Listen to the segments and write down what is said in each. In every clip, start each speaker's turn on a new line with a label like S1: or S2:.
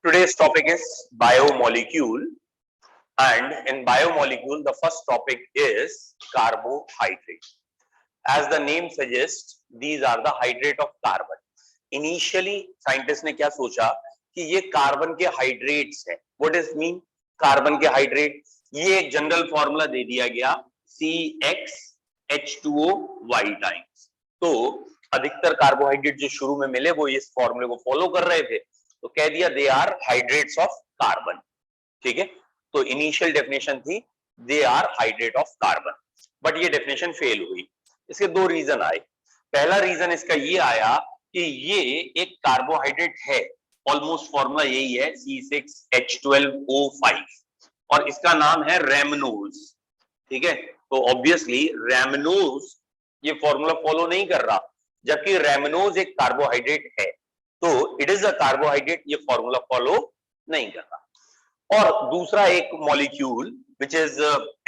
S1: Today's topic is biomolecule, and in biomolecule, the first topic is carbohydrate. As the name suggests, these are the hydrate of carbon. Initially, scientists ने क्या सोचा कि ये carbon के hydrates हैं. What does mean? Carbon के hydrate. ये एक जनरल फॉर्मूला दे दिया गया CxH2O टाइम्स. तो अधिकतर कार्बोहाइड्रेट जो शुरू में मिले वो इस फॉर्मूले को फॉलो कर रहे थे, तो कह दिया they are hydrates of carbon. ठीक है, तो इनिशियल डेफिनेशन थी they are hydrate of carbon, but ये डेफिनेशन फेल हुई. इसके दो रीजन आए. पहला रीजन इसका ये आया कि ये एक कार्बोहाइड्रेट है, ऑलमोस्ट फॉर्मूला यही है C6H12O5 और इसका नाम है रैमनोज. ठीक है, तो ऑब्वियसली रैमनोज ये फॉर्मूला फॉलो नहीं कर रहा, जबकि रैमनोज एक कार्बोहाइड्रेट है, तो इट इज अ कार्बोहाइड्रेट, ये फॉर्मूला फॉलो नहीं कर रहा. और दूसरा एक molecule which is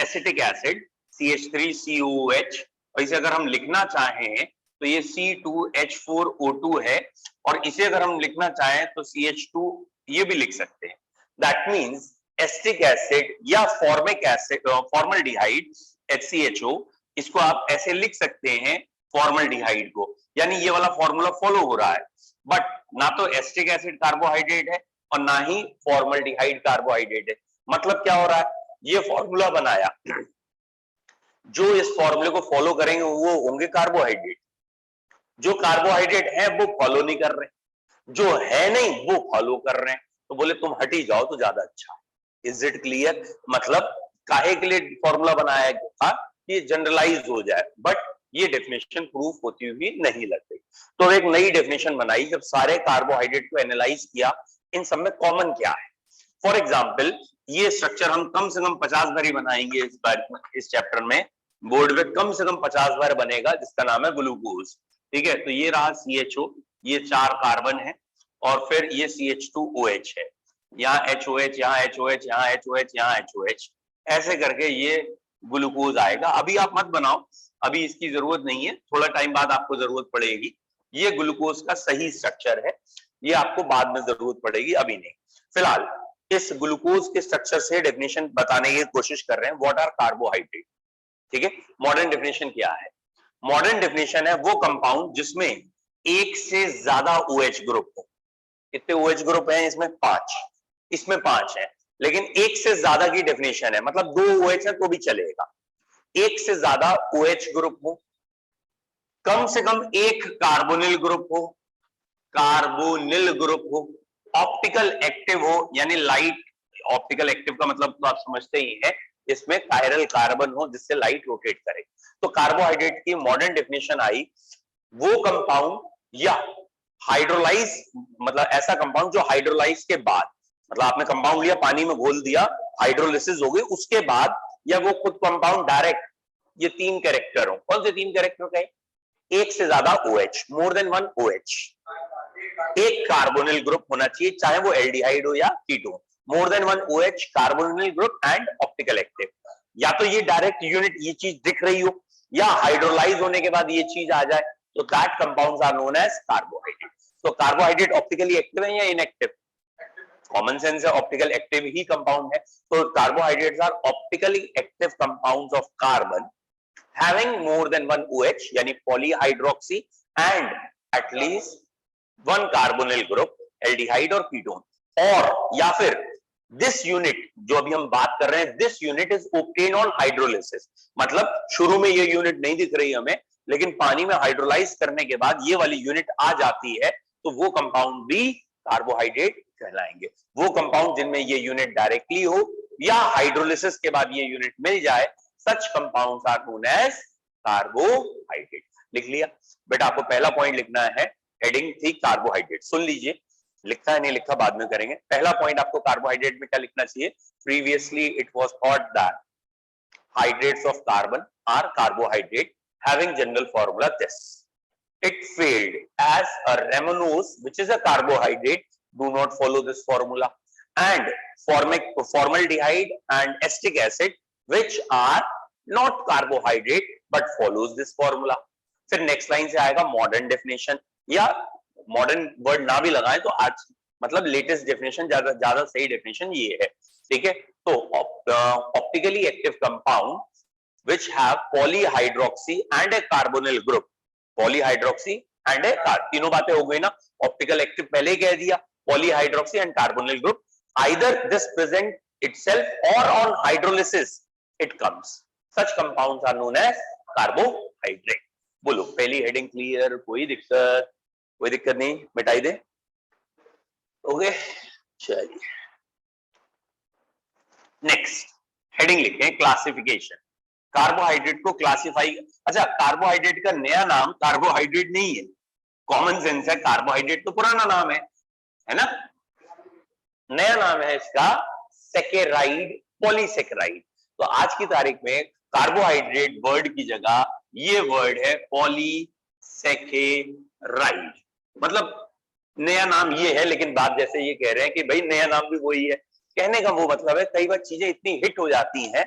S1: acetic acid CH3COOH, और इसे अगर हम लिखना चाहें तो ये C2H4O2 है, और इसे अगर हम लिखना चाहें तो CH2 ये भी लिख सकते हैं. दैट मींस एसिटिक एसिड या फॉर्मिक एसिड फॉर्मल्डिहाइड HCHO, इसको आप ऐसे लिख सकते हैं फॉर्मल्डिहाइड को, यानी ये वाला फॉर्मूला फॉलो हो रहा है. बट ना तो एसिटिक एसिड कार्बोहाइड्रेट है और ना ही फॉर्मल्डिहाइड कार्बोहाइड्रेट है. मतलब क्या हो रहा है, ये फॉर्मूला बनाया, जो इस फॉर्मूले को फॉलो करेंगे वो होंगे कार्बोहाइड्रेट. जो कार्बोहाइड्रेट है वो फॉलो नहीं कर रहे, जो है नहीं वो फॉलो कर रहे हैं. तो बोले तुम हट ही जाओ तो ज्यादा अच्छा है. Is it clear? मतलब काहे के लिए फॉर्मूला बनाया था कि जनरलाइज हो जाए, बट ये डेफिनेशन प्रूफ होती हुई नहीं लग गई. तो एक नई डेफिनेशन बनाई. जब सारे कार्बोहाइड्रेट को एनालाइज किया, इन सब में कॉमन क्या है. फॉर एग्जाम्पल, ये स्ट्रक्चर हम कम से कम 50 बार ही बनाएंगे इस चैप्टर में. बोर्ड में कम से कम 50 बार बनेगा, जिसका नाम है ग्लूकोज. ठीक है, तो ये रहा CHO, ये 4 कार्बन है, और फिर ये CH2OH है, यहाँ HOH, यहाँ HOH, यहाँ HOH, यहाँ HOH, ऐसे करके ये ग्लूकोज आएगा. अभी आप मत बनाओ, अभी इसकी जरूरत नहीं है, थोड़ा टाइम बाद आपको जरूरत पड़ेगी. ये ग्लूकोज का सही स्ट्रक्चर है, ये आपको बाद में जरूरत पड़ेगी, अभी नहीं. फिलहाल इस ग्लूकोज के स्ट्रक्चर से डेफिनेशन बताने की कोशिश कर रहे हैं. What are carbohydrate? ठीक है, मॉडर्न डेफिनेशन क्या है? मॉडर्न डेफिनेशन है वो कंपाउंड जिसमें एक से ज्यादा OH ग्रुप हो. कितने OH ग्रुप हैं इसमें? 5. इसमें 5 है, लेकिन एक से ज्यादा की डेफिनेशन है, मतलब 2 OH है तो भी चलेगा. एक से ज्यादा OH ग्रुप हो, कम से कम एक कार्बोनिल ग्रुप हो, कार्बोनिल ग्रुप हो, ऑप्टिकल एक्टिव हो, यानी लाइट. ऑप्टिकल एक्टिव का मतलब तो आप समझते ही है, इसमें कायरल कार्बन हो जिससे लाइट रोटेट करे. तो कार्बोहाइड्रेट की मॉडर्न डेफिनेशन आई वो कंपाउंड या हाइड्रोलाइज, मतलब ऐसा कंपाउंड जो हाइड्रोलाइज के बाद, मतलब आपने कंपाउंड लिया, पानी में घोल दिया, हाइड्रोलिसिस हो गई, उसके बाद, या वो खुद कंपाउंड डायरेक्ट. ये 3 कैरेक्टर हो. कौन से 3 कैरेक्टर का? एक से ज्यादा OH, मोर देन 1 OH, एक कार्बोनिल ग्रुप होना चाहिए, चाहे वो एल्डिहाइड हो या ketone. More than 1 OH, carbonyl group and optical active. या तो ये डायरेक्ट यूनिट ये चीज दिख रही हो, या हाइड्रोलाइज होने के बाद ये चीज आ जाए, तो that compounds are known as carbohydrate. तो कार्बोहाइड्रेट ऑप्टिकली एक्टिव है या इनएक्टिव? कॉमन सेंस है, ऑप्टिकल एक्टिव ही कंपाउंड है. तो carbohydrates are optically active compounds of carbon having more than 1 OH, यानी polyhydroxy, and at least 1 carbonyl group, aldehyde और ketone. और या फिर दिस यूनिट जो अभी हम बात कर रहे हैं, this unit is obtain on hydrolysis. मतलब शुरू में ये यूनिट नहीं दिख रही हमें, लेकिन पानी में हाइड्रोलाइज करने के बाद ये वाली यूनिट आ जाती है, तो वो कंपाउंड भी कार्बोहाइड्रेट कहलाएंगे. वो कंपाउंड जिनमें ये यूनिट डायरेक्टली हो या हाइड्रोलिसिस के बाद ये यूनिट मिल जाए, such compounds are known as carbohydrate. लिख लिया बेटा? आपको पहला पॉइंट लिखना है, हेडिंग थी कार्बोहाइड्रेट. सुन लीजिए, लिखा है नहीं लिखा बाद में करेंगे. पहला पॉइंट आपको कार्बोहाइड्रेट में क्या लिखना चाहिए? Previously it was thought that hydrates of carbon are carbohydrate having general formula this. It failed as a ramenose, which is a carbohydrate, do not follow this formula, and formaldehyde and acetic acid, which are not carbohydrate but follows this formula. फिर next line से आएगा modern definition, या modern word ना भी लगाएं तो आज मतलब लेटेस्ट डेफिनेशन, ज्यादा ज्यादा सही डेफिनेशन ये है, ठीक है। तो optically active compound which have polyhydroxy and a carbonyl group, polyhydroxy and a तीनों बातें हो गई ना, ऑप्टिकल एक्टिव पहले ही कह दिया, polyhydroxy and carbonyl group, either this present itself or on hydrolysis it comes, such compounds are known as carbohydrate। बोलो पहली हेडिंग क्लियर, कोई दिक्कत नहीं, मिटाई दे, ओके। चलिए नेक्स्ट हेडिंग लिखते हैं क्लासिफिकेशन, कार्बोहाइड्रेट को क्लासिफाई। अच्छा, कार्बोहाइड्रेट का नया नाम कार्बोहाइड्रेट नहीं है, कॉमन सेंस है, कार्बोहाइड्रेट तो पुराना नाम है ना, नया नाम है इसका सेकेराइड, पॉलीसेकेराइड। तो आज की तारीख में कार्बोहाइड्रेट वर्ड की जगह ये वर्ड है पॉलीसेकेराइड, मतलब नया नाम ये है, लेकिन बात जैसे ये कह रहे हैं कि भाई नया नाम भी वही है, कहने का वो मतलब है कई बार चीजें इतनी हिट हो जाती हैं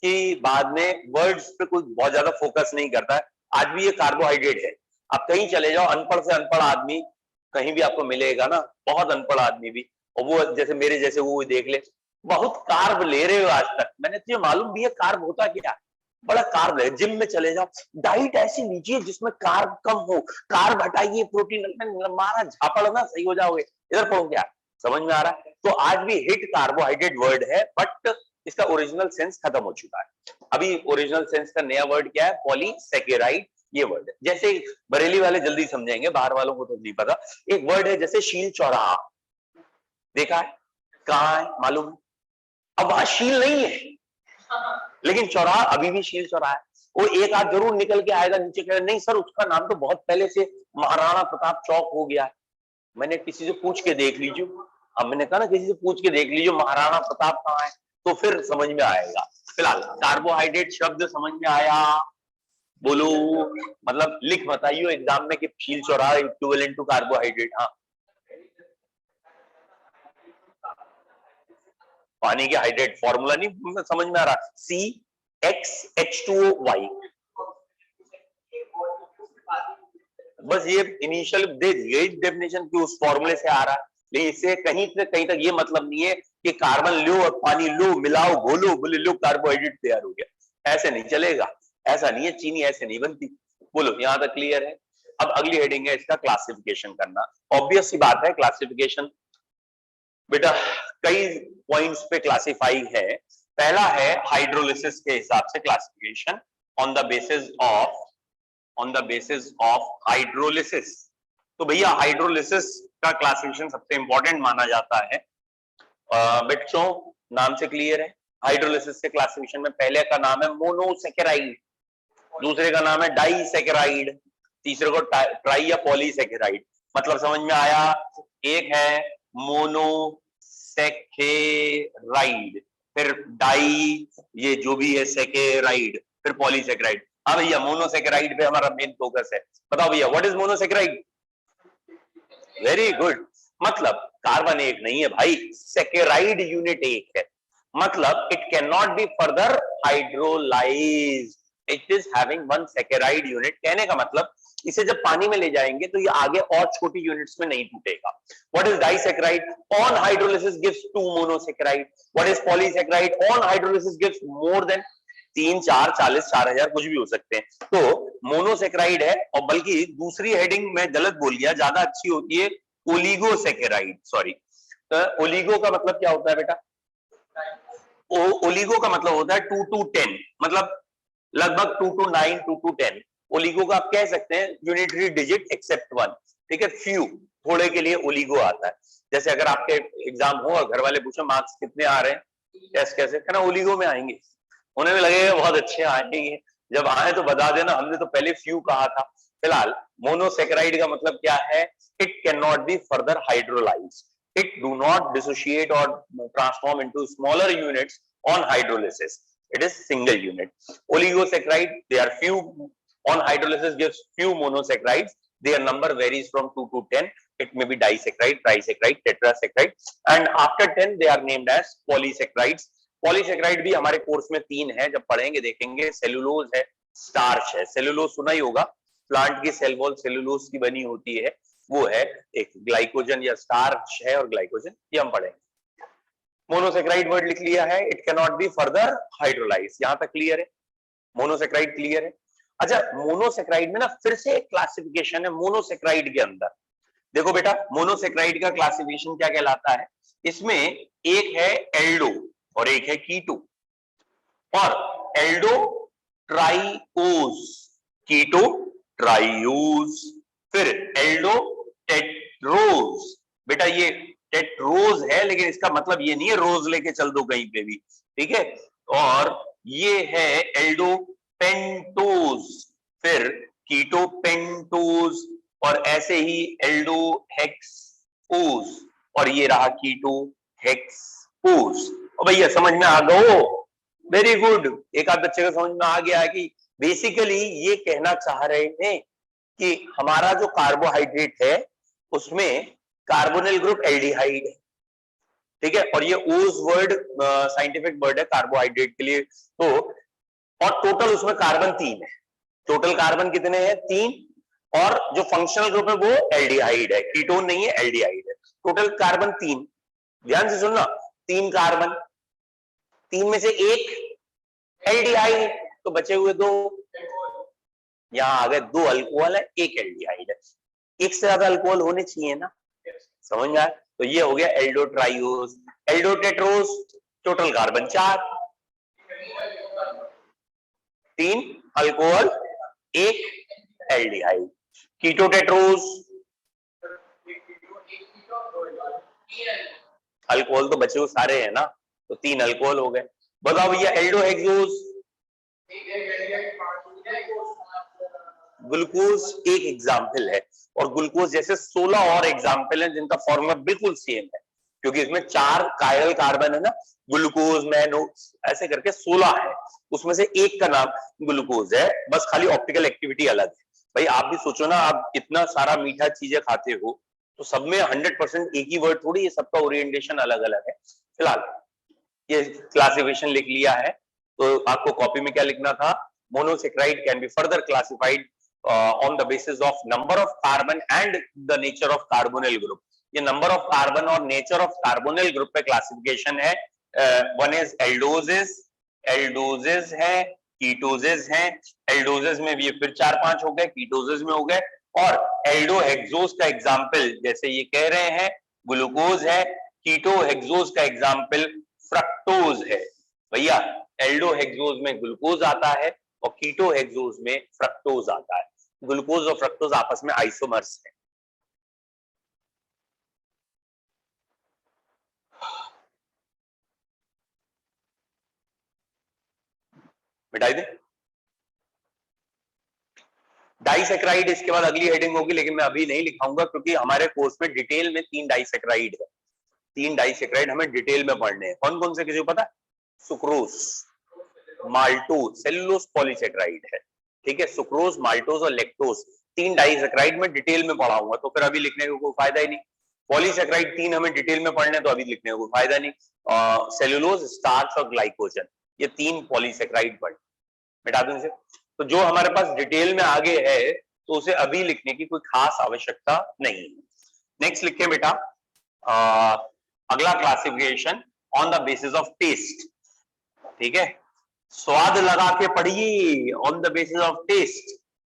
S1: कि बाद में वर्ड्स पे कोई बहुत ज्यादा फोकस नहीं करता है। आज भी ये कार्बोहाइड्रेट है, आप कहीं चले जाओ, अनपढ़ से अनपढ़ आदमी कहीं भी आपको मिलेगा ना, बहुत अनपढ़ आदमी भी, और वो जैसे मेरे जैसे वो देख ले, बहुत कार्ब ले रहे हो आज तक, मैंने तुझे मालूम भी है कार्ब होता क्या, बड़ा कार्ब ले, जिम में चले जाओ, डाइट ऐसी लीजिए जिसमें कार्ब कम हो, कार्ब हटाइए, प्रोटीन, मारा झापड़ ना सही हो जाओगे, इधर पढ़ो क्या, समझ में आ रहा है। तो आज भी हिट कार्बोहाइड्रेट वर्ड है, बट इसका ओरिजिनल सेंस खत्म हो चुका है। अभी ओरिजिनल सेंस का नया वर्ड क्या है, पॉलीसेकेराइड, ये वर्ड है। जैसे बरेली वाले जल्दी समझेंगे, बाहर वालों को तो नहीं पता, एक वर्ड है जैसे शील चौराहा, देखा है कहाँ है मालूम, अब वहां शील नहीं है, लेकिन चौराहा अभी भी शील चौराहा है। वो एक आध जरूर निकल के आएगा नीचे, कह नहीं सर उसका नाम तो बहुत पहले से महाराणा प्रताप चौक हो गया है, मैंने किसी से पूछ के देख लीजिए, अब मैंने कहा ना किसी से पूछ के देख लीजिए महाराणा प्रताप कहाँ है, तो फिर समझ में आएगा। फिलहाल कार्बोहाइड्रेट शब्द समझ में आया, बोलो, मतलब लिख बताइयो एग्जाम में कि शील चौराहा इक्विवेलेंट टू कार्बोहाइड्रेट। हाँ, पानी के हाइड्रेट, फॉर्मूला नहीं समझ में आ रहा, CHH2O, बस ये इनिशियल दे दिए डेफिनेशन की उस फॉर्मूले से आ रहा है, लेकिन इससे कहीं से कहीं तक ये मतलब नहीं है कि कार्बन लो और पानी लो, मिलाओ, घोलो, बोले लो कार्बोहाइड्रेट तैयार हो गया, ऐसे नहीं चलेगा, ऐसा नहीं है, चीनी ऐसे नहीं बनती। बोलो यहां तक क्लियर है। अब अगली हेडिंग है इसका क्लासिफिकेशन करना, ऑब्वियस सी बात है क्लासिफिकेशन बेटा कई पॉइंट्स पे क्लासिफाई है। पहला है हाइड्रोलिसिस के हिसाब से classification, on the basis of hydrolysis. तो भैया हाइड्रोलिसिस का क्लासिफिकेशन सबसे इंपॉर्टेंट माना जाता है। बच्चों नाम से क्लियर है, हाइड्रोलिसिस के क्लासिफिकेशन में पहले का नाम है मोनोसेकेराइड, दूसरे का नाम है डाइसेकेराइड, तीसरे को ट्राई या पॉलीसेकेराइड। मतलब समझ में आया, एक है मोनोसेकेराइड, फिर डाई, ये जो भी है सेकेराइड, फिर पॉलीसेकेराइड। हाँ भैया मोनोसेकेराइड पे हमारा मेन फोकस है, बताओ भैया what is monosaccharide. Very good, मतलब कार्बन एक नहीं है भाई, सेकेराइड यूनिट एक है, मतलब it can not be further hydrolysed, it is having one saccharide unit. कहने का मतलब इसे जब पानी में ले जाएंगे तो ये आगे और छोटी यूनिट्स में नहीं टूटेगा। What is disaccharide, on hydrolysis gives 2 monosaccharide. What is polysaccharide, on hydrolysis gives more than 3, 4, 40, 4000 कुछ भी हो सकते हैं। तो मोनोसेकेराइड है, और बल्कि दूसरी हेडिंग में गलत बोल गया, ज्यादा अच्छी होती है ओलिगोसेकेराइड, सॉरी। तो ओलिगो का मतलब क्या होता है बेटा, ओलिगो का मतलब होता है 2 to 10, मतलब लगभग 2 to 9, 2 to 10। ओलिगो का आप कह सकते हैं यूनिटरी डिजिट एक्सेप्ट 1, ठीक है, फ्यू, थोड़े के लिए ओलिगो आता है। जैसे अगर आपके एग्जाम हो और घर वाले पूछो मार्क्स कितने आ रहे हैं, टेस्ट कैसे, कहना ओलिगो में आएंगे, उन्हें भी लगेगा बहुत अच्छे आएंगे, जब आए तो बता देना हमने तो पहले फ्यू कहा था। फिलहाल मोनोसेकेराइड का मतलब क्या है, it can not be further hydrolysed, it do not dissociate or transform into smaller units on hydrolysis, it is single unit. Oligosaccharide, they are few, on hydrolysis gives few monosaccharides, their number varies from 2 to 10, it may be disaccharide, trisaccharide, tetrasaccharide, and after 10 they are named as polysaccharides. Polysaccharide भी हमारे course में 3 है, जब पढ़ेंगे देखेंगे, cellulose है, starch है। Cellulose सुना ही होगा, प्लांट की सेल वॉल सेलुलोज की बनी होती है, वो है एक ग्लाइकोजन या स्टार्च है और ग्लाइकोजन, ये हम पढ़ेंगे। मोनोसेक्राइड वर्ड लिख लिया है, it can not be further hydrolyse, यहां तक क्लियर है, मोनोसेक्राइड क्लियर है। अच्छा, मोनोसेक्राइड में ना फिर से एक क्लासिफिकेशन है मोनोसेक्राइड के अंदर। देखो बेटा, मोनोसेक्राइड का क्लासिफिकेशन क्या कहलाता है, इसमें एक है एल्डो और एक है कीटो, और एल्डो ट्राइओज, कीटो ट्राइओज, फिर एल्डो टेट्रोज। बेटा ये टेट्रोज है, लेकिन इसका मतलब ये नहीं है रोज लेके चल दो कहीं पे भी, ठीक है। और ये है एल्डो पेंटोज, फिर कीटो पेंटोज, और ऐसे ही एल्डो हेक्सोज, और ये रहा कीटो हेक्सोज। और भैया समझ में आ गया, वेरी गुड, एक आध बच्चे को समझ में आ गया है कि बेसिकली ये कहना चाह रहे हैं कि हमारा जो कार्बोहाइड्रेट है उसमें कार्बोनिल ग्रुप एल्डिहाइड है, ठीक है। और ये ओज वर्ड साइंटिफिक वर्ड है कार्बोहाइड्रेट के लिए। तो और टोटल उसमें कार्बन 3 है, टोटल कार्बन कितने हैं 3, और जो फंक्शनल ग्रुप है वो एल्डिहाइड है, कीटोन नहीं है, एल्डिहाइड है। टोटल कार्बन 3, ध्यान से सुनना, 3 कार्बन, 3 में से एक एल्डिहाइड, तो बचे हुए 2, यहां आ गए 2 अल्कोहल है, 1 एल्डिहाइड है। एक से ज्यादा अल्कोहल होने चाहिए ना, समझ में आया। तो ये हो गया aldotriose. Aldotetrose, total carbon 4, 3 alcohol 1 aldehyde. Ketotetrose, alcohol तो बचे हुए सारे हैं ना, तो 3 अल्कोहल हो गए। बताओ भैया एल्डोहेक्सोस, ग्लूकोज एक एग्जाम्पल है, और ग्लूकोज जैसे 16 और एग्जाम्पल हैं जिनका फॉर्मूला बिल्कुल सेम है, क्योंकि इसमें 4 कायरल कार्बन है ना, ग्लूकोज मैनो ऐसे करके 16 है, उसमें से एक का नाम ग्लूकोज है, बस खाली ऑप्टिकल एक्टिविटी अलग है। भाई आप भी सोचो ना, आप इतना सारा मीठा चीजें खाते हो, तो सब में 100% एक ही वर्ड थोड़ी, ये सबका ओरिएंटेशन अलग अलग है। फिलहाल ये क्लासिफिकेशन लिख लिया है, तो आपको कॉपी में क्या लिखना था, monosaccharide can be further classified on the basis of number of carbon and the nature of carbonyl group। ये नंबर ऑफ कार्बन और नेचर ऑफ कार्बोनिल ग्रुप पे क्लासिफिकेशन है। वन इज एल्डोजेस, एल्डोजेस है, कीटोजेस है। एल्डोजेस में भी ये फिर 4-5 हो गए, कीटोजेस में हो गए, और एल्डोहेक्सोज का एग्जाम्पल जैसे ये कह रहे हैं ग्लूकोज है, कीटोहेक्सोज का एग्जाम्पल फ्रक्टोज है। भैया एल्डोहेक्सोज में ग्लूकोज आता है और कीटोहेक्सोज में फ्रक्टोज आता है। ग्लूकोज और फ्रक्टोज आपस में आइसोमर्स हैं। मिटाई दे। डाइसेक्राइड इसके बाद अगली हेडिंग होगी, लेकिन मैं अभी नहीं लिखाऊंगा क्योंकि हमारे कोर्स में डिटेल में 3 डाइसेक्राइड है, 3 डाइसेक्राइड हमें डिटेल में पढ़ने हैं। कौन कौन से किसी को पता है? सुक्रोज, माल्टोज, सेलुलोज पॉलीसेक्राइड है, ठीक है। सुक्रोज, माल्टोज और लैक्टोज 3 डाइसेक्राइड में डिटेल में पढ़ाऊंगा, तो फिर अभी लिखने का कोई फायदा ही नहीं। पॉलीसेक्राइड 3 हमें डिटेल में पढ़ने, तो अभी लिखने का कोई फायदा नहीं। सेलुलोज, स्टार्च और ग्लाइकोजन, ये 3 पॉलीसेक्राइड पढ़, मिटा दूं इसे। तो जो हमारे पास डिटेल में आगे है तो उसे अभी लिखने की कोई खास आवश्यकता नहीं है। नेक्स्ट लिखे बेटा, अगला classification on the basis of taste, ठीक है। स्वाद लगा के पढ़िए, on the basis of taste,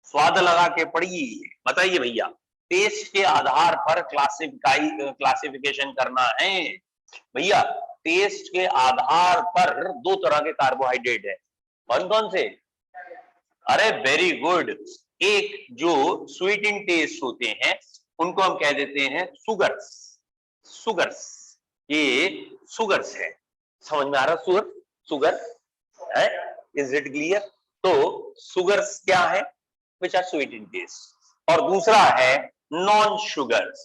S1: स्वाद लगा के पढ़िए। बताइए भैया, टेस्ट के आधार पर क्लासिफिकेशन करना है। भैया टेस्ट के आधार पर 2 तरह के कार्बोहाइड्रेट है, कौन कौन से? अरे वेरी गुड, एक जो स्वीट इन टेस्ट होते हैं उनको हम कह देते हैं सुगर्स, सुगर्स, ये सुगर्स है। समझ में आ रहा? सुगर, सुगर है, इज इट क्लियर? तो सुगर्स क्या है? Which are sweet in taste. और दूसरा है नॉन शुगर्स,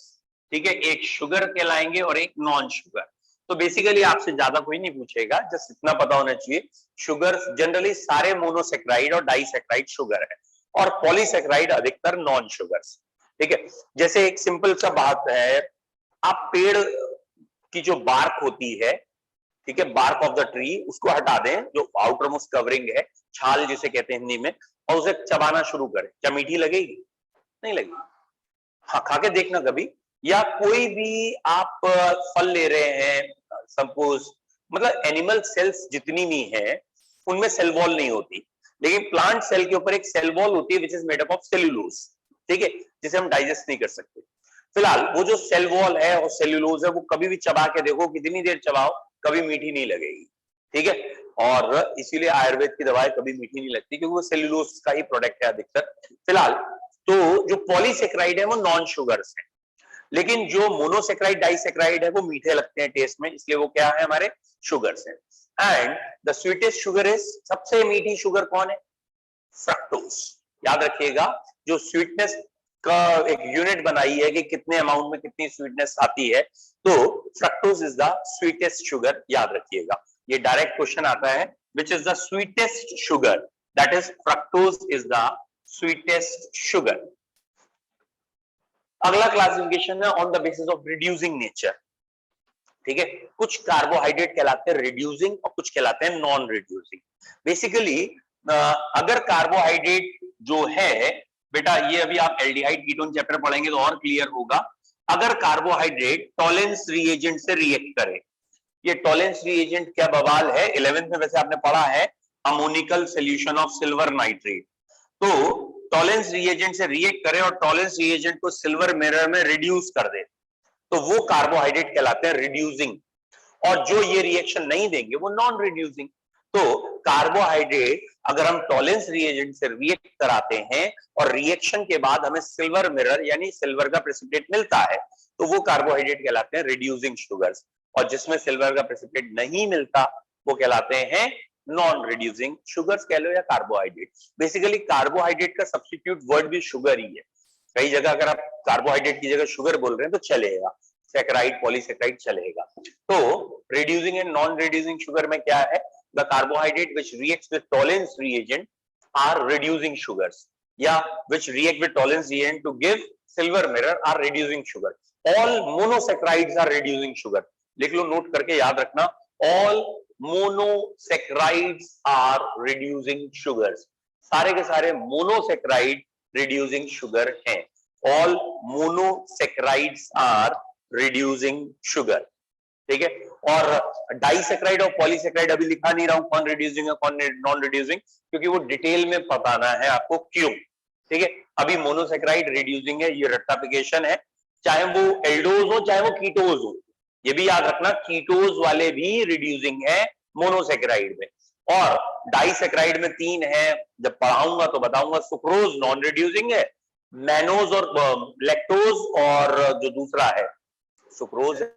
S1: ठीक है, एक शुगर कहलाएंगे और एक नॉन शुगर। तो बेसिकली आपसे ज्यादा कोई नहीं पूछेगा, जस्ट इतना पता होना चाहिए, शुगर जनरली सारे मोनोसेक्राइड और डाइसेक्राइड शुगर है, और पॉलीसेक्राइड अधिकतर नॉन शुगर्स, ठीक है। जैसे एक सिंपल सा बात है, आप पेड़ की जो बार्क होती है, ठीक है, बार्क ऑफ द ट्री, उसको हटा दें, जो आउटर मोस्ट कवरिंग है, छाल जिसे कहते हैं हिंदी में, और उसे चबाना शुरू करें, क्या मीठी लगेगी? नहीं लगेगी। हाँ खा के देखना कभी, या कोई भी आप फल ले रहे हैं सपोज, मतलब एनिमल सेल्स जितनी भी है उनमें सेल वॉल नहीं होती, लेकिन प्लांट सेल के ऊपर एक सेल वॉल होती है which is made up of cellulose, ठीक है, जिसे हम डाइजेस्ट नहीं कर सकते। फिलहाल वो जो सेल वॉल है और सेल्यूलोज है वो कभी भी चबा के देखो, कितनी देर चबाओ कभी मीठी नहीं लगेगी, ठीक है। और इसीलिए आयुर्वेद की दवाएं कभी मीठी नहीं लगती क्योंकि वो सेल्यूलोज का ही प्रोडक्ट है अधिकतर। फिलहाल तो जो पॉलीसेक्राइड है वो नॉन शुगर्स है, लेकिन जो मोनोसेक्राइड डाइसेक्राइड है वो मीठे लगते हैं टेस्ट में, इसलिए वो क्या है हमारे शुगर्स हैं। And the sweetest sugar is, सबसे मीठी शुगर कौन है? फ्रक्टोज। याद रखिएगा, जो स्वीटनेस का एक यूनिट बनाई है कि कितने अमाउंट में कितनी स्वीटनेस आती है, तो fructose is the sweetest sugar, याद रखिएगा। ये डायरेक्ट क्वेश्चन आता है, which is the sweetest sugar, that is fructose is the sweetest sugar. अगला क्लासिफिकेशन है on the basis of reducing nature, ठीक है। कुछ कार्बोहाइड्रेट कहलाते हैं रिड्यूसिंग और कुछ कहलाते हैं नॉन रिड्यूसिंग। बेसिकली अगर कार्बोहाइड्रेट जो है बेटा, ये अभी आप एल्डिहाइड कीटोन चैप्टर पढ़ेंगे तो और क्लियर होगा, अगर कार्बोहाइड्रेट टॉलेंस रिएजेंट से रिएक्ट करे, ये टॉलेंस रिएजेंट क्या बवाल है, 11th में वैसे आपने पढ़ा है, ammoniacal solution of silver nitrate, तो टॉलेंस रिएजेंट से रिएक्ट करे और टॉलेंस रिएजेंट को सिल्वर मिरर में रिड्यूस कर दे, तो वो कार्बोहाइड्रेट कहलाते हैं रिड्यूसिंग, और जो ये रिएक्शन नहीं देंगे वो नॉन रिड्यूसिंग। तो कार्बोहाइड्रेट अगर हम टॉलेंस रिएजेंट से रिएक्ट कराते हैं और रिएक्शन के बाद हमें सिल्वर मिरर यानी सिल्वर का प्रेसिपिटेट मिलता है, तो वो कार्बोहाइड्रेट कहलाते हैं रिड्यूसिंग शुगर्स, और जिसमें सिल्वर का प्रेसिपिटेट नहीं मिलता वो कहलाते हैं नॉन रिड्यूसिंग शुगर्स, कह लो या कार्बोहाइड्रेट। बेसिकली कार्बोहाइड्रेट का सब्स्टिट्यूट वर्ड भी शुगर ही है, कई जगह अगर आप कार्बोहाइड्रेट की जगह शुगर बोल रहे हैं तो चलेगा, सैकराइड पॉलीसैकराइड चलेगा। तो reducing and non reducing sugar में क्या है, the carbohydrate which reacts with Tollens reagent are reducing sugars, या which react with Tollens reagent to give silver mirror are reducing sugar, all monosaccharides are reducing sugar. लिख लो, note करके याद रखना, all monosaccharides are reducing sugars, सारे के सारे monosaccharide reducing sugar है, all monosaccharides are reducing sugar, ठीक है। और डाइसैकराइड और पॉलीसैकराइड अभी लिखा नहीं रहा हूं कौन रिड्यूसिंग है कौन नॉन रिड्यूसिंग, क्योंकि वो डिटेल में बताना है आपको क्यों, ठीक है। अभी मोनोसैकराइड रिड्यूसिंग है, ये रेक्टिफिकेशन है, चाहे वो एल्डोज हो चाहे वो कीटोज हो, ये भी याद रखना, कीटोज वाले भी रिड्यूसिंग है मोनोसैकराइड में। और डाइसैकराइड में 3 है, जब पढ़ाऊंगा तो बताऊंगा, सुक्रोज नॉन रिड्यूसिंग है, मैनोज और लैक्टोज, और जो दूसरा है सुक्रोज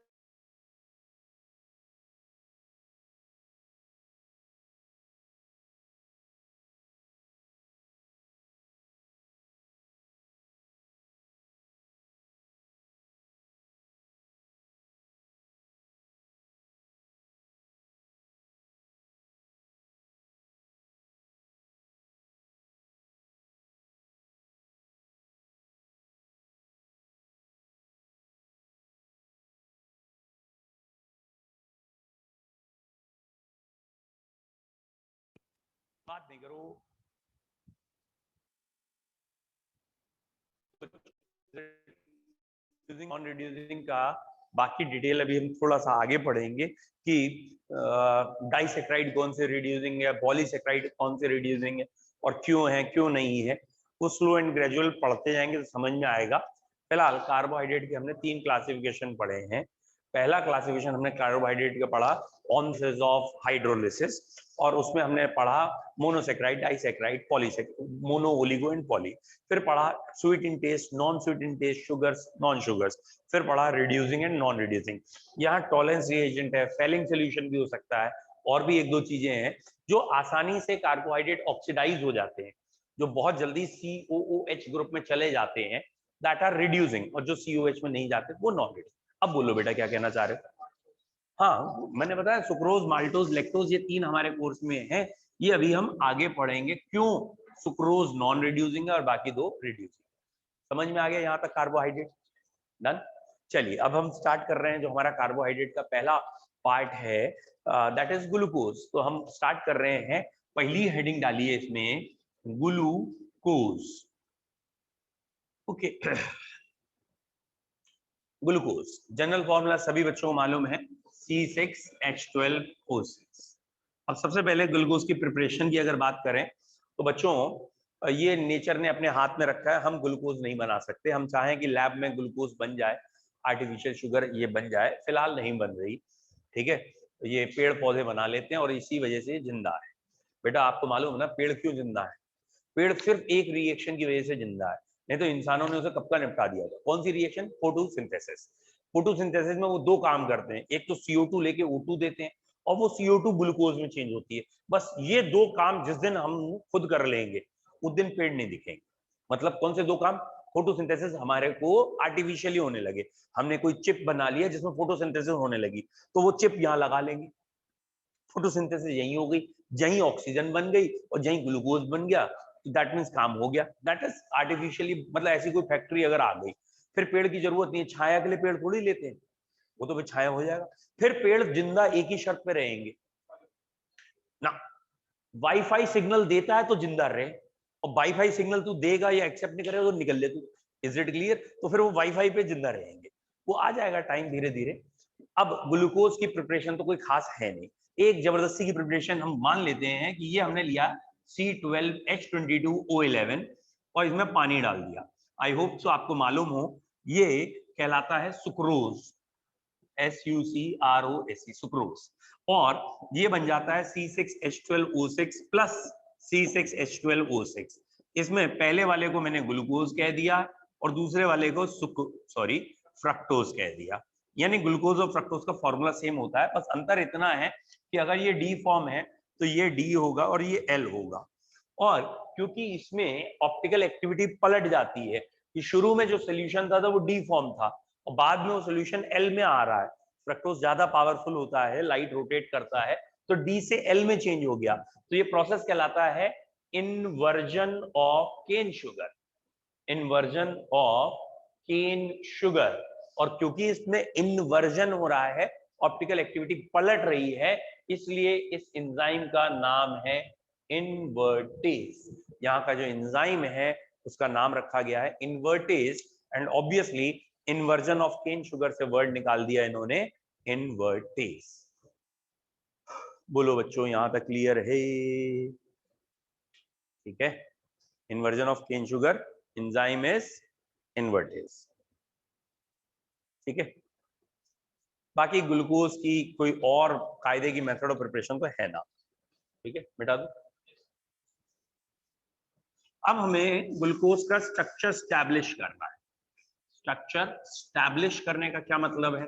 S1: बात नहीं करो, नॉन रिड्यूसिंग का बाकी डिटेल अभी हम थोड़ा सा आगे पढ़ेंगे कि डाइसैकराइड कौन से रिड्यूसिंग है, पॉलीसैकराइड कौन से रिड्यूसिंग है और क्यों है क्यों नहीं है, वो स्लो एंड ग्रेजुअल पढ़ते जाएंगे तो समझ में आएगा। फिलहाल कार्बोहाइड्रेट के हमने 3 क्लासिफिकेशन पढ़े हैं। पहला क्लासिफिकेशन हमने कार्बोहाइड्रेट का पढ़ा ऑन फेज ऑफ हाइड्रोलिसिस, और उसमें हमने पढ़ा monosaccharide, disaccharide, polysaccharide, mono, oligo and poly. फिर पढ़ा sweet in taste, non sweet in taste, sugars, non sugars. फिर पढ़ा रिड्यूसिंग एंड नॉन रिड्यूसिंग। यहाँ टॉलेंस रिएजेंट है, फेलिंग सोल्यूशन भी हो सकता है, और भी 1-2 चीजें हैं जो आसानी से कार्बोहाइड्रेट ऑक्सीडाइज हो जाते हैं, जो बहुत जल्दी COOH ग्रुप में चले जाते हैं, दैट आर रिड्यूसिंग, और जो COH में नहीं जाते वो नॉन रिड्यूसिंग। अब बोलो बेटा क्या कहना चाह रहे हो? हाँ, मैंने बताया सुक्रोज, माल्टोज, लैक्टोज, ये 3 हमारे कोर्स में हैं, ये अभी हम आगे पढ़ेंगे क्यों सुक्रोज नॉन रिड्यूसिंग है और बाकी 2 रिड्यूसिंग। समझ में आ गया यहाँ तक कार्बोहाइड्रेट? डन। चलिए अब हम स्टार्ट कर रहे हैं, जो हमारा कार्बोहाइड्रेट का पहला पार्ट है दैट इज ग्लूकोज। तो हम स्टार्ट कर रहे हैं, पहली हेडिंग डालिए इसमें, glucose. Okay glucose general formula सभी बच्चों को मालूम है, C6H12O6। अब सबसे पहले ग्लूकोज की प्रिपरेशन की अगर बात करें तो बच्चों ये नेचर ने अपने हाथ में रखा है, हम ग्लूकोज नहीं बना सकते। हम चाहें कि लैब में ग्लूकोज बन जाए, आर्टिफिशियल शुगर ये बन जाए, फिलहाल नहीं बन रही, ठीक है। ये पेड़ पौधे बना लेते हैं और इसी वजह से जिंदा है। बेटा आपको मालूम है ना पेड़ क्यों जिंदा है? पेड़ सिर्फ एक रिएक्शन की वजह से जिंदा है, नहीं तो इंसानों ने उसे कब का निपटा दिया था। कौन सी रिएक्शन? फोटोसिंथेसिस। फोटोसिंथेसिस में वो दो काम करते हैं, एक तो CO2 लेके O2 देते हैं और वो CO2 ग्लूकोज में चेंज होती है। बस ये दो काम जिस दिन हम खुद कर लेंगे उस दिन पेड़ नहीं दिखेंगे। मतलब कौन से दो काम? फोटोसिंथेसिस हमारे को आर्टिफिशियली होने लगे, हमने कोई चिप बना लिया जिसमें फोटोसिंथेसिस होने लगी, तो वो चिप यहाँ लगा लेंगे, फोटोसिंथेसिस यही हो गई, यही ऑक्सीजन बन गई और यही ग्लूकोज बन गया, दैट मीन्स काम हो गया। दैट इज आर्टिफिशियली, मतलब ऐसी कोई फैक्ट्री अगर आ गई फिर पेड़ की जरूरत नहीं है। छाया के लिए पेड़ थोड़ी लेते हैं, वो तो फिर छाया हो जाएगा। फिर पेड़ जिंदा एक ही शर्त पे रहेंगे ना, वाईफाई सिग्नल देता है तो जिंदा रहे, और वाईफाई सिग्नल तू देगा या एक्सेप्ट नहीं करेगा तो निकल ले तू। Is it clear? तो फिर वो वाईफाई पे जिंदा रहेंगे, वो आ जाएगा टाइम धीरे धीरे। अब ग्लूकोज की प्रिपरेशन तो कोई खास है नहीं, एक जबरदस्ती की प्रिपरेशन हम मान लेते हैं कि ये हमने लिया C12H22O11 और इसमें पानी डाल दिया। आई होप सो आपको मालूम हो, ये कहलाता है सुक्रोज, SUCROSE, सुक्रोज। और ये बन जाता है C6H12O6 प्लस C6H12O6। इसमें पहले वाले को मैंने ग्लूकोज कह दिया और दूसरे वाले को फ्रक्टोज कह दिया। यानी ग्लूकोज और फ्रक्टोज का फॉर्मूला सेम होता है, बस अंतर इतना है कि अगर ये डी फॉर्म है तो ये डी होगा और ये एल होगा। और क्योंकि इसमें ऑप्टिकल एक्टिविटी पलट जाती है कि शुरू में जो सोल्यूशन था वो डी फॉर्म था और बाद में वो सोल्यूशन एल में आ रहा है, फ्रक्टोज ज्यादा पावरफुल होता है, लाइट रोटेट करता है, तो डी से एल में चेंज हो गया। तो ये प्रोसेस कहलाता है inversion of cane sugar, inversion of cane sugar. और क्योंकि इसमें इन्वर्जन हो रहा है, ऑप्टिकल एक्टिविटी पलट रही है, इसलिए इस एंजाइम का नाम है इन्वर्टेज। यहाँ का जो एंजाइम है उसका नाम रखा गया है invertase. And obviously inversion of cane sugar से वर्ड निकाल दिया इन्होंने इन्वर्टेज। बोलो बच्चों यहां तक क्लियर है? ठीक है, inversion of cane sugar, enzyme is invertase. ठीक है, बाकी ग्लूकोज की कोई और कायदे की मेथड ऑफ प्रिपरेशन तो है ना। ठीक है, मिटा दो। अब हमें ग्लूकोज का स्ट्रक्चर स्टैब्लिश करना है। स्ट्रक्चर स्टैब्लिश करने का क्या मतलब है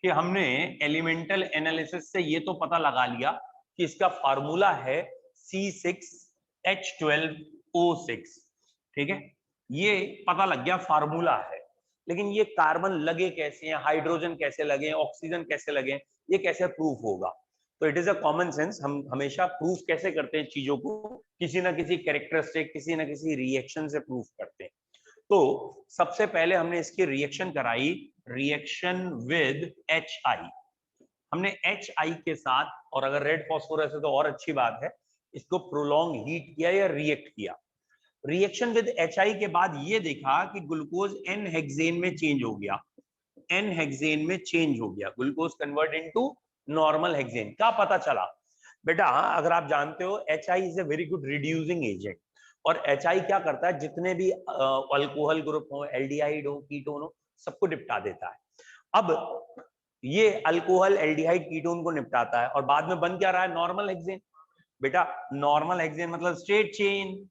S1: कि हमने एलिमेंटल एनालिसिस से ये तो पता लगा लिया कि इसका फार्मूला है C6H12O6। ठीक है, ये पता लग गया फार्मूला है, लेकिन ये कार्बन लगे कैसे हैं, हाइड्रोजन कैसे लगे, ऑक्सीजन कैसे लगे, ये कैसे प्रूफ होगा? तो it is a common sense, हम हमेशा प्रूफ कैसे करते हैं चीजों को? किसी ना किसी कैरेक्टरिस्टिक, किसी ना किसी रिएक्शन से प्रूफ करते हैं। तो सबसे पहले हमने इसकी रिएक्शन कराई, रिएक्शन विद HI। हमने HI के साथ, और अगर रेड फॉस्फोरस है तो और अच्छी बात है, इसको प्रोलॉन्ग हीट किया या रिएक्ट किया। रिएक्शन विद HI के बाद ये देखा कि ग्लूकोज N हेक्सेन में चेंज हो गया, N हेक्सेन में चेंज हो गया, glucose convert into normal hexane. क्या पता चला? बेटा अगर आप जानते हो HI is a very good reducing agent, और HI क्या करता है, जितने भी अल्कोहल ग्रुप हो, एल्डिहाइड हो, कीटोन हो, सबको निपटा देता है। अब ये अल्कोहल एल्डिहाइड कीटोन को निपटाता है और बाद में बन क्या रहा है? Normal hexane. बेटा नॉर्मल हेक्सेन मतलब स्ट्रेट चेन,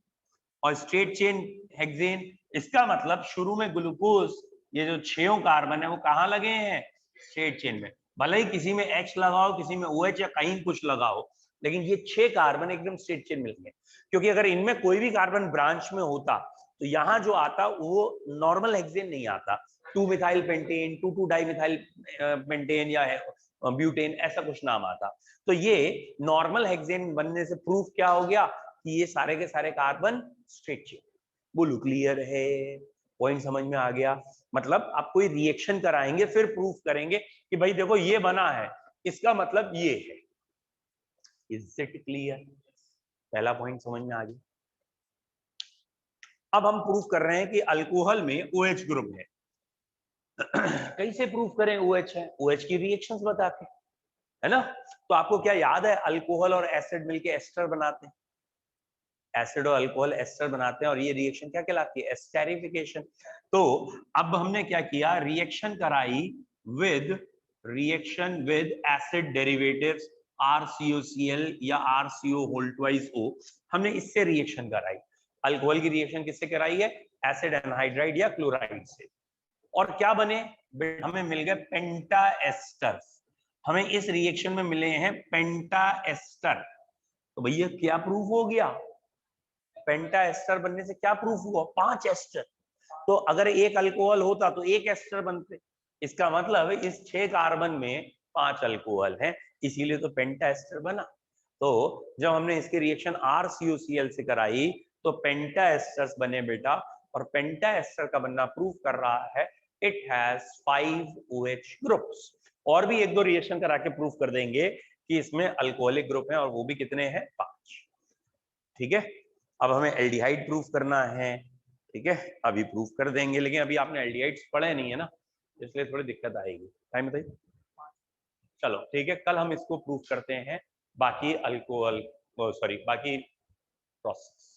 S1: और स्ट्रेट चेन हेक्सेन, इसका मतलब शुरू में ग्लूकोज, ये जो 6 कार्बन है वो कहाँ लगे हैं? स्ट्रेट चेन में। भले ही किसी में H लगाओ, किसी में OH या कहीं कुछ लगाओ, लेकिन ये 6 कार्बन एकदम स्ट्रेट चेन मिल गए। क्योंकि अगर इनमें कोई भी कार्बन ब्रांच में होता तो यहाँ जो आता वो नॉर्मल हेक्सेन नहीं आता, 2 मिथाइल पेंटेन, 2 डाइमिथाइल पेंटेन या ब्यूटेन, ऐसा कुछ नाम आता। तो ये नॉर्मल हेक्सेन बनने से प्रूफ क्या हो गया कि ये सारे के सारे कार्बन स्ट्रेट चेन। बोलो क्लियर है? पॉइंट समझ में आ गया? मतलब आप कोई रिएक्शन कराएंगे फिर प्रूफ करेंगे कि भाई देखो ये बना है, इसका मतलब ये है। Is it clear? पहला पॉइंट समझ में आ गया। अब हम प्रूफ कर रहे हैं कि अल्कोहल में OH ग्रुप है, कैसे प्रूव करें OH है? OH की रिएक्शंस बता के, है ना? तो आपको क्या याद है, अल्कोहल और एसिड मिलके एस्टर बनाते हैं, एसिड और अल्कोहल एस्टर बनाते हैं, और ये रिएक्शन क्या कहलाती है? एस्टेरिफिकेशन। तो अब हमने क्या किया, रिएक्शन कराई विद एसिड डेरिवेटिव्स RCOCl या RCO होल ट्वाइस O, हमने इससे रिएक्शन कराई। अल्कोहल की रिएक्शन किससे कराई है? एसिड एनहाइड्राइड या क्लोराइड से। और क्या बने? हमें मिल गए पेंटा एस्टर्स। हमें इस रिएक्शन में मिले हैं पेंटा एस्टर। तो भैया क्या प्रूफ हो गया? पेंटा एस्टर बनने से क्या प्रूफ हुआ? 5 एस्टर। तो अगर एक अल्कोहल होता तो एक एस्टर बनते, इसका मतलब इस 6 कार्बन में 5 अल्कोहल हैं, इसीलिए तो पेंटा एस्टर बना। तो जब हमने इसकी रिएक्शन RCOCl से कराई तो पेंटा एस्टर्स बने बेटा, और पेंटा एस्टर का बनना प्रूफ कर रहा है इट हैज 5 OH ग्रुप्स। और भी एक दो रिएक्शन करा के प्रूफ कर देंगे कि इसमें अल्कोहलिक ग्रुप है, और वो भी कितने हैं? 5। ठीक है, अब हमें एल्डिहाइड प्रूफ करना है। ठीक है, अभी प्रूफ कर देंगे, लेकिन अभी आपने एल्डिहाइड्स पढ़े नहीं है ना, इसलिए थोड़ी दिक्कत आएगी। टाइम बताइए। चलो ठीक है, कल हम इसको प्रूफ करते हैं, बाकी अल्कोहल, सॉरी, बाकी प्रोसेस।